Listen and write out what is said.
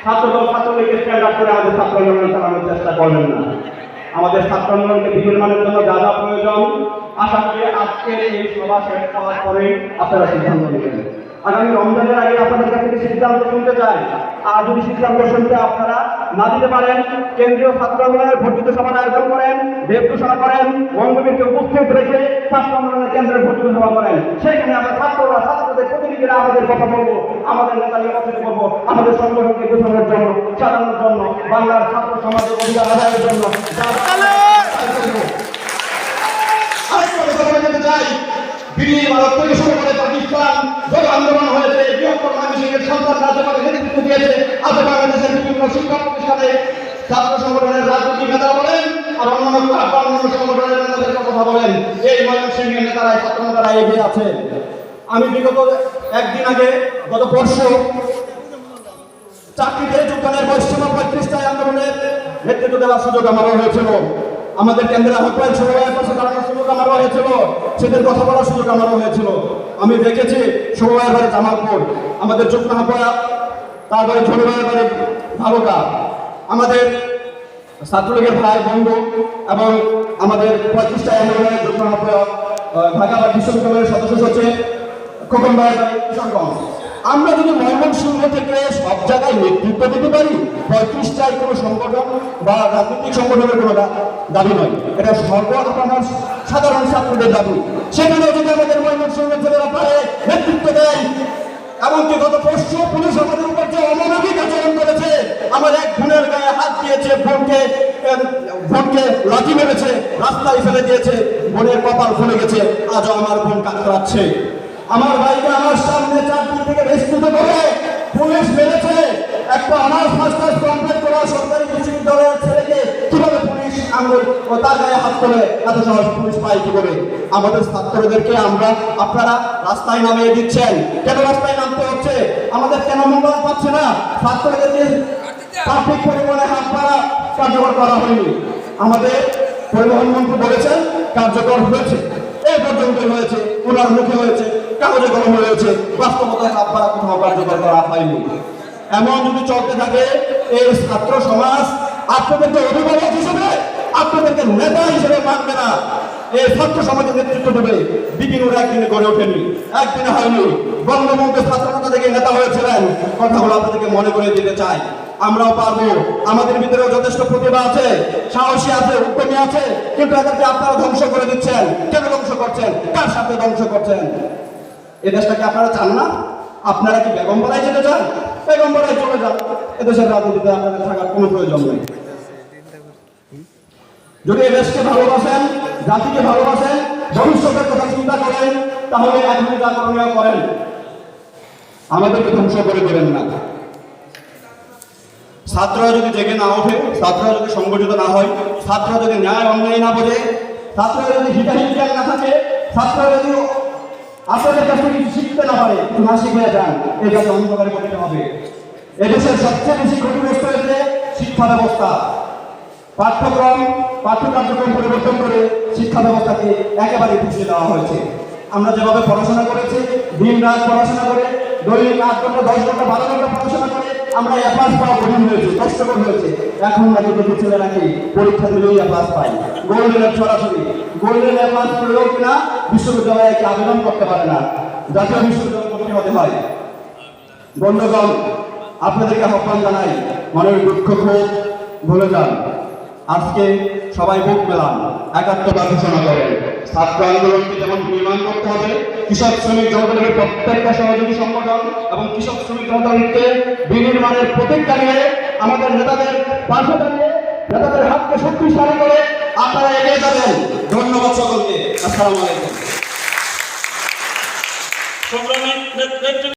ছাত্রদল ছাত্রলীগকে stand up করে আমাদের ছাত্র আন্দোলন চালানোর চেষ্টা করবেন না। আমাদের ছাত্র আন্দোলনকে বিনির্মাণের জন্য যা যা প্রয়োজন, আশা করি আজকের এই সভা শেষ হওয়ার পরে আপনারা সিদ্ধান্ত নেবেন। আগামী রমজানের আগে আপনাদের কাছ থেকে সিদ্ধান্ত শুনতে চাই। আর যদি সিদ্ধান্ত শুনতে আপনারা না দিতে পারেন, কেন্দ্রীয় ছাত্র আন্দোলনের ভর্তিত সভার আয়োজন করেন, দেব ঘোষণা করেন, বঙ্গবীরকে উপস্থিত রেখে ছাত্র আন্দোলনের কেন্দ্রের ভর্তিত সভা করেন। সেখানে আমরা ছাত্রদের প্রতিনিধিরা আমাদের কথা বলবো, আমাদের নেতা নির্বাচিত করবো, আমাদের সংগঠনকে গোছানোর জন্য, চালানোর জন্য, বাংলার ছাত্র সমাজের অধিকার আদায়ের জন্য। ভারত থেকে শুরু করে পাকিস্তান যত আন্দোলন হয়েছে, বৃহত্তর মানুষের সন্তানরা যেভাবে নেতৃত্ব দিয়েছে, আজ বাংলাদেশের বিভিন্ন শিক্ষা প্রতিষ্ঠানে ছাত্র সংগঠনের রাজনৈতিক নেতারা বলেন আর অন্যান্য সংগঠনের নেতাদের কথা বলেন, এই ময়মনসিংহের নেতারাই ছাত্র নেতারা এগিয়ে আছে। আমি বিগত একদিন আগে গত পরশু চাকরিতে যোগদানের বৈষম্য 35টায় আন্দোলনের নেতৃত্ব দেওয়ার সুযোগ আমারও হয়েছিল। আমাদের কেন্দ্রের আহ্বায়ক সমবায়ের পাশে দাঁড়ানোর সুযোগ আমারও হয়েছিল, সেদের কথা বলার সুযোগ আমারও হয়েছিল। আমি দেখেছি সমবায়ের বাড়ি জামালপুর, আমাদের যুগ্ম আহ্বায়ক তারপরে ঝোলবাইয়ের বাড়ি ভালুকা, আমাদের ছাত্রলীগের ভাই বন্ধু এবং আমাদের 35টায় আন্দোলনের যুগ্ম আহ্বায়ক ঢাকা বিশ্ববিদ্যালয়ের সদস্য সচিব খোকন ভাইয়ের বাড়ি কিশোরগঞ্জ। আমরা যদি ময়মনসিংহ থেকে সব জায়গায় নেতৃত্ব দিতে পারি, 35টায় কোনো সংগঠন বা রাজনৈতিক সংগঠনের কোনো দাবি নয়, এটা আপনার সাধারণ ছাত্রদের দাবি। সেখানেও যদি আমাদের ময়মনসিংহ ছেলেরা পারে নেতৃত্ব দেয়, এমনকি গত পরশু পুলিশ আমাদের উপর যে অমানবিক আচরণ করেছে, আমার এক বোনের গায়ে হাত দিয়েছে, বোনকে লাঠি মেরেছে, রাস্তায় ফেলে দিয়েছে, বোনের কপাল ফুলে গেছে, আজও আমার বোন কাতরাচ্ছে। আমার ভাইকে আমার সামনে চারদিক থেকে বেষ্টিত করে পুলিশ মেরেছে। একটা অনার্স মাস্টার্স কমপ্লিট করা সরকারি বিশ্ববিদ্যালয়ের ছেলেকে কিভাবে পুলিশ আঙুল ও তার গায়ে হাত তোলে, এত সহজ পুলিশ পায় কি করে? আমাদের ছাত্রদেরকে আপনারা রাস্তায় নামিয়ে দিচ্ছেন। কেন রাস্তায় নামতে হচ্ছে? আমাদের কেন মূল্যায়ন পাচ্ছে না? ছাত্রদেরকে ট্রাফিক পরিবহনে হাত পাড়া কার্যকর করা হয়নি। আমাদের পরিবহন মন্ত্রী বলেছেন কার্যকর হয়েছে, এই পর্যন্তই হয়েছে, ওনার মুখে হয়েছে, কাগজে কলমে হয়েছে, বাস্তবতায় হাত পাড়া কোথাও কার্যকর করা হয়নি। এমন যদি চলতে থাকে এই ছাত্র সমাজ আপনাদেরকে অভিভাবক হিসেবে, আপনাদেরকে নেতা হিসেবে মানবে না। এই ছাত্র সমাজের নেতৃত্ব দেবে বিপিনুর একদিনে গড়ে ওঠেনি, একদিনে হয়নি। বঙ্গবন্ধু ছাত্র নেতা থেকে নেতা হয়েছিলেন, কথাগুলো আপনাদেরকে মনে করে দিতে চাই। আমরাও পারবো, আমাদের ভিতরেও যথেষ্ট প্রতিভা আছে, সাহসী আছে, উদ্যমী আছে, কিন্তু এদেরকে আপনারা ধ্বংস করে দিচ্ছেন। কেন ধ্বংস করছেন? কার সাথে ধ্বংস করছেন? এ দেশটাকে আপনারা চান না? আপনারা কি বেগমপাড়ায় যেতে চান? বেগমপাড়ায় চলে যান, এদেশের রাজনীতিতে আপনাদের থাকার কোনো প্রয়োজন নেই। যদি এ দেশকে ভালোবাসেন, জাতিকে ভালোবাসেন, ভবিষ্যতের কথা চিন্তা করেন, তাহলে এখনই যা করণীয় করেন, আমাদেরকে ধ্বংস করে দেবেন না। ছাত্ররা যদি জেগে না ওঠে, ছাত্ররা যদি সংগঠিত না হয়, ছাত্ররা যদি ন্যায় অন্যায় না বোঝে, ছাত্ররা যদি হিতাহিত জ্ঞান না থাকে, ছাত্ররা যদি আপনাদের কাছ থেকে কিছু শিখতে না পারে, না শিখে যান, এই কাজে অন্ধকারে করতে হবে। এদেশের সবচেয়ে বেশি ক্ষতিগ্রস্ত হয়েছে শিক্ষা ব্যবস্থা। পাঠ্যকার্যক্রম পরিবর্তন করে শিক্ষা ব্যবস্থাকে একেবারে পিছিয়ে দেওয়া হয়েছে। আমরা যেভাবে পড়াশোনা করেছি, দিন রাত পড়াশোনা করে, দৈনিক 8 ঘন্টা 10 ঘন্টা 12 ঘন্টা পড়াশোনা করে আমরা এ প্লাস পাওয়া কঠিন হয়েছে, কষ্টকর হয়েছে। এখন নাকি যদি ছেলে নাকি পরীক্ষা দিলেই এ প্লাস পাই, গোল্ডেনের সরাসরি গোল্ডেন এ প্লাস পেলেও কিনা বিশ্ববিদ্যালয়ে কি আবেদন করতে পারে না, জাতীয় বিশ্ববিদ্যালয় ভর্তি হতে হয়। বন্ধুগণ, আপনাদেরকে আহ্বান জানাই, মনের দুঃখ ক্ষোভ ভুলে যান। আজকে সবাই বুক মেলান, একাত্মতা ঘোষণা করেন। ছাত্র আন্দোলনকে যেমন নির্মাণ করতে হবে, কৃষক শ্রমিক জনগণের প্রত্যেকটা সহযোগী সংগঠন এবং কৃষক শ্রমিক জনতাকে বিনির্মাণের প্রতিজ্ঞা নিয়ে আমাদের নেতাদের পাশে দাঁড়িয়ে নেতাদের হাতকে শক্তিশালী করে আপনারা এগিয়ে যাবেন। ধন্যবাদ সকলকে। আসসালামু আলাইকুম।